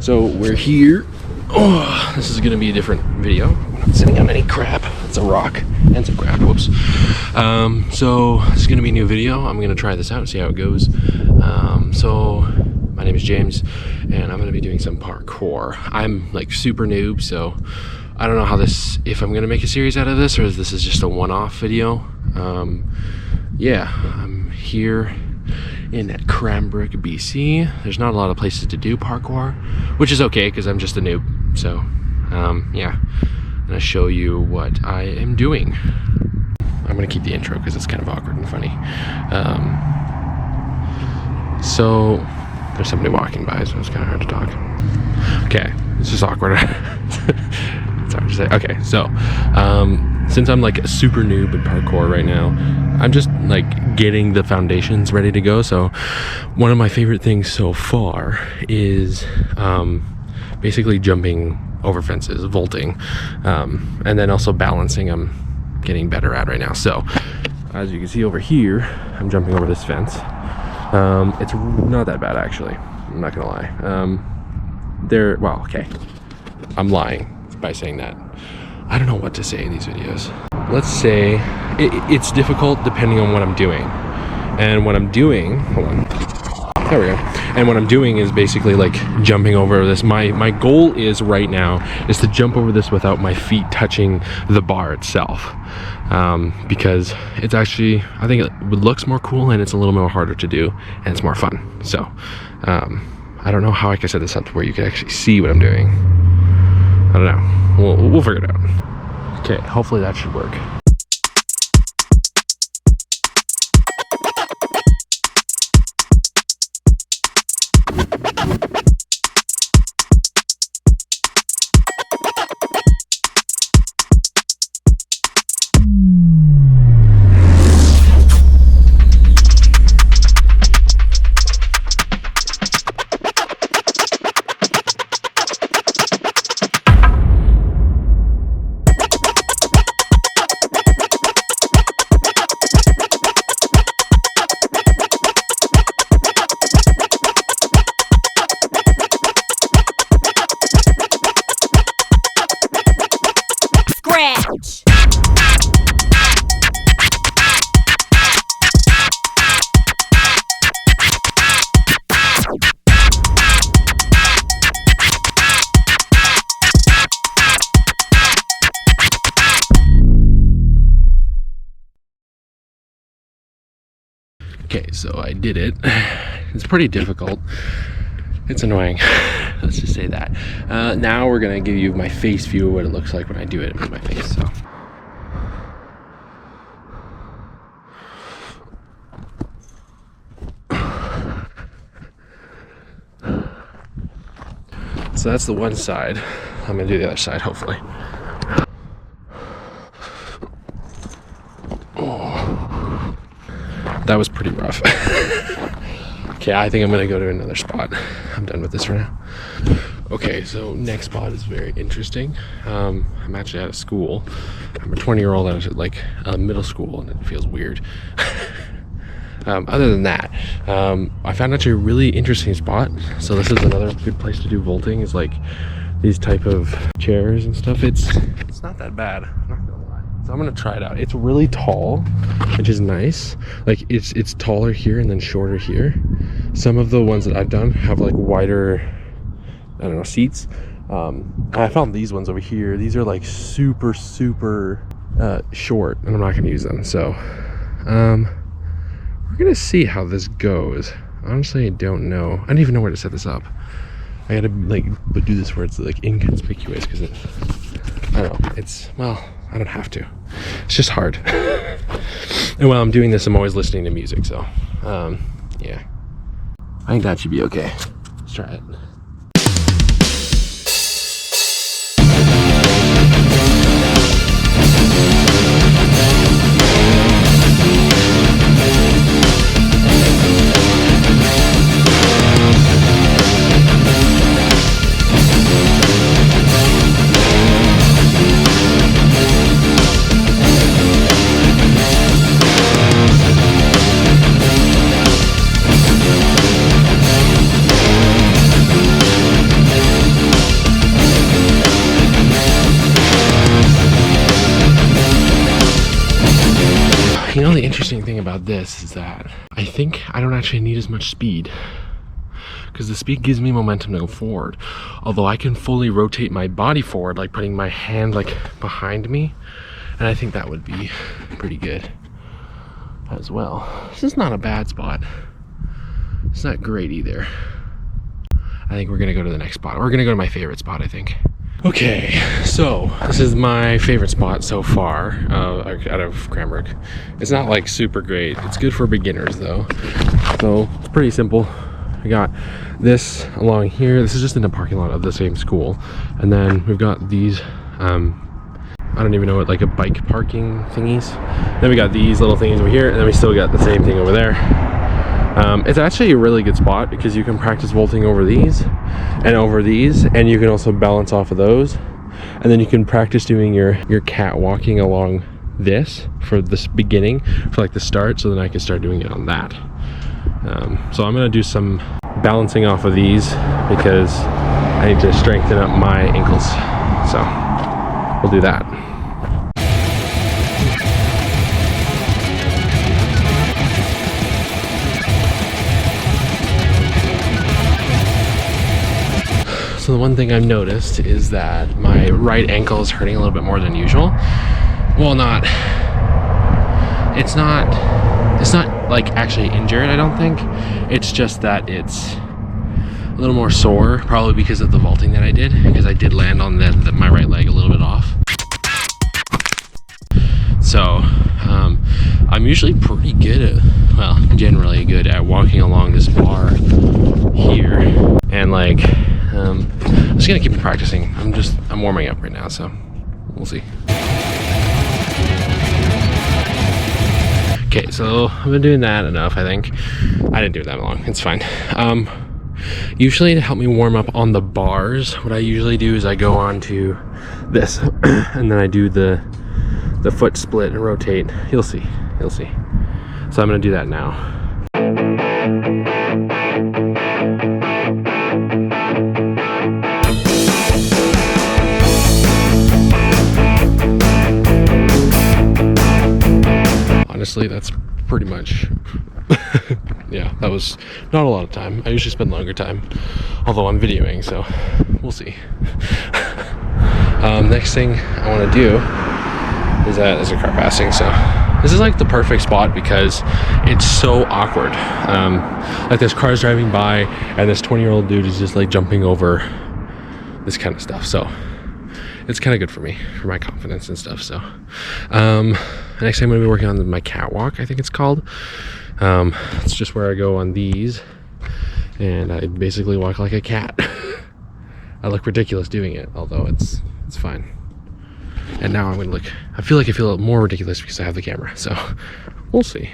So we're here. Oh, this is gonna be a different video. I'm not sitting on any crap. It's a rock and some crap. Whoops. So this is gonna be a new video. I'm gonna try this out and see how it goes. So my name is James, and I'm gonna be doing some parkour. I'm like super noob, so I don't know how this, if I'm gonna make a series out of this, or if this is just a one-off video. Yeah, I'm here in Cranbrook, BC. There's not a lot of places to do parkour, which is okay because I'm just a noob. So yeah, I'm gonna show you what I am doing. I'm gonna keep the intro because it's kind of awkward and funny. So there's somebody walking by, so it's kind of hard to talk. Okay, it's just awkward. It's hard to say. Okay, so since I'm like a super noob in parkour right now, I'm just like getting the foundations ready to go. So one of my favorite things so far is basically jumping over fences, vaulting, and then also balancing. I'm getting better at right now. So as you can see over here, I'm jumping over this fence. It's not that bad actually, I'm not gonna lie. Well, okay, I'm lying by saying that. I don't know what to say in these videos. Let's say it's difficult depending on what I'm doing. And what I'm doing, hold on, there we go. And what I'm doing is basically like jumping over this. My goal is right now is to jump over this without my feet touching the bar itself. Because it's actually, I think it looks more cool and it's a little more harder to do and it's more fun. So, I don't know how I can set this up to where you can actually see what I'm doing. I don't know. We'll figure it out. Okay, hopefully that should work. Okay, so I did it. It's pretty difficult. It's annoying. Let's just say that. Now we're gonna give you my face view of what it looks like when I do it in my face. So that's the one side. I'm gonna do the other side, hopefully. That was pretty rough. Okay, I think I'm gonna go to another spot. I'm done with this for now. Okay, so next spot is very interesting. I'm actually out of school. I'm a 20-year-old at like middle school, and it feels weird. Other than that, I found actually a really interesting spot. So this is another good place to do vaulting. Is like these type of chairs and stuff. It's not that bad. I'm not gonna lie. So I'm gonna try it out. It's really tall, which is nice. Like it's taller here and then shorter here. Some of the ones that I've done have like wider, I don't know, seats. I found these ones over here. These are like super short, and I'm not gonna use them. So we're gonna see how this goes. Honestly, I don't know. I don't even know where to set this up. I gotta like do this where it's like inconspicuous because I don't know. It's, well, I don't have to. It's just hard. And while I'm doing this, I'm always listening to music. So yeah, I think that should be okay. Let's try it. thing about this is that I think I don't actually need as much speed, because the speed gives me momentum to go forward. Although I can fully rotate my body forward, like putting my hand like behind me, and I think that would be pretty good as well. This is not a bad spot. It's not great either. I think we're gonna go to the next spot. We're gonna go to my favorite spot, I think. Okay, so this is my favorite spot so far out of Cranbrook. It's not like super great. It's good for beginners though. So it's pretty simple. We got this along here. This is just in the parking lot of the same school. And then we've got these, I don't even know what, like a bike parking thingies. Then we got these little things over here, and then we still got the same thing over there. It's actually a really good spot because you can practice vaulting over these, and you can also balance off of those. And then you can practice doing your cat walking along this for this beginning, for like the start, so then I can start doing it on that. So I'm gonna do some balancing off of these because I need to strengthen up my ankles. So we'll do that. So the one thing I've noticed is that my right ankle is hurting a little bit more than usual. Well, it's not like actually injured, I don't think. It's just that it's a little more sore, probably because of the vaulting that I did, because I did land on my right leg a little bit off. So I'm usually pretty good at, well, generally good at walking along this bar here, and like I'm just gonna keep practicing. I'm warming up right now, so we'll see. Okay, so I've been doing that enough, I think. I didn't do it that long, it's fine. Usually to help me warm up on the bars, what I usually do is I go on to this and then I do the foot split and rotate. You'll see. So I'm gonna do that now. Honestly, that's pretty much yeah, that was not a lot of time. I usually spend longer time, although I'm videoing, so we'll see. Next thing I want to do is that there's a car passing, so this is like the perfect spot because it's so awkward. Like there's cars driving by and this 20-year-old dude is just like jumping over this kind of stuff, so it's kind of good for me, for my confidence and stuff. So next time I'm going to be working on my catwalk, I think it's called. It's just where I go on these and I basically walk like a cat. I look ridiculous doing it, although it's fine. And now I'm going to look, I feel more ridiculous because I have the camera, so we'll see.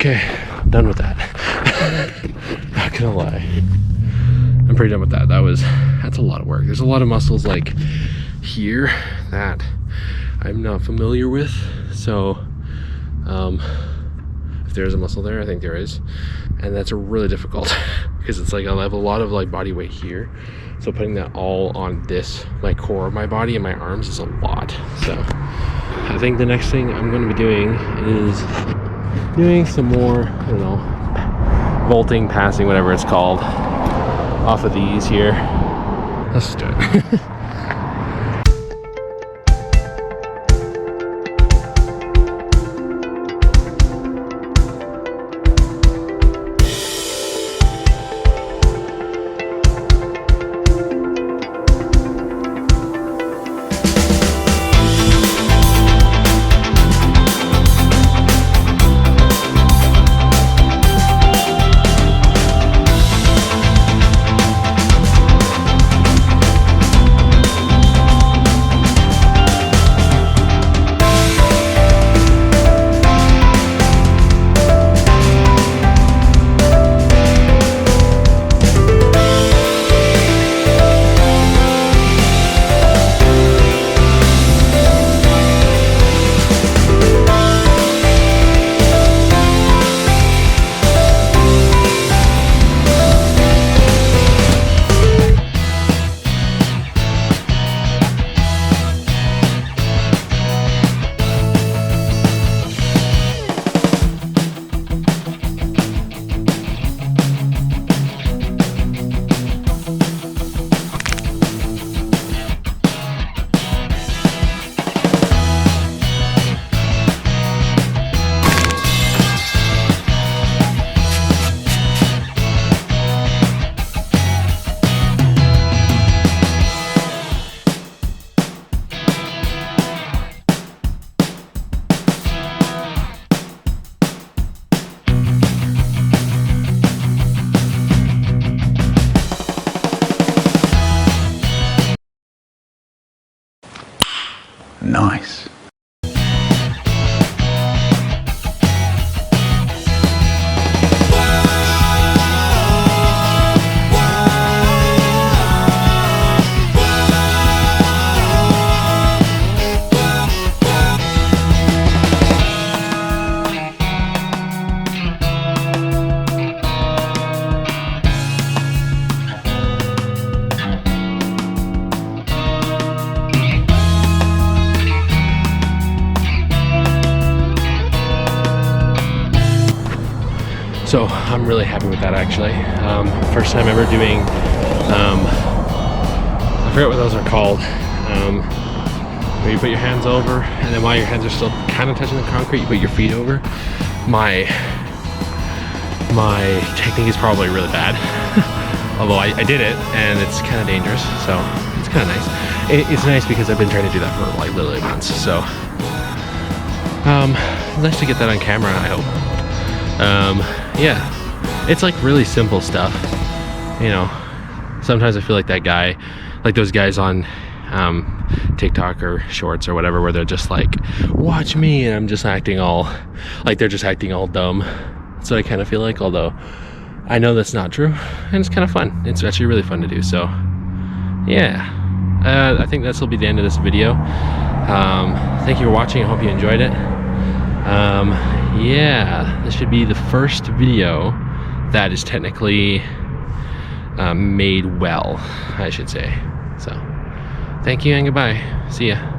Okay, I'm done with that. Not gonna lie, I'm pretty done with that. That's a lot of work. There's a lot of muscles like here that I'm not familiar with, so if there's a muscle there, I think there is, and that's really difficult because it's like I have a lot of like body weight here, so putting that all on this, my core of my body and my arms, is a lot. So I think the next thing I'm going to be doing is doing some more, I don't know, vaulting, passing, whatever it's called, off of these here. Let's just do it. Nice. So I'm really happy with that actually. First time ever doing, I forget what those are called, where you put your hands over and then while your hands are still kind of touching the concrete, you put your feet over. My technique is probably really bad, although I did it and it's kind of dangerous, so it's kind of nice. It's nice because I've been trying to do that for like literally months, so nice to get that on camera, I hope. Yeah, it's like really simple stuff, you know. Sometimes I feel like that guy, like those guys on TikTok or shorts or whatever, where they're just like, watch me, and I'm just acting all like they're just acting all dumb. So I kind of feel like, although I know that's not true, and it's kind of fun. It's actually really fun to do. So yeah, I think this will be the end of this video. Thank you for watching. I hope you enjoyed it. Yeah, this should be the first video that is technically made well, I should say. So thank you and goodbye. See ya.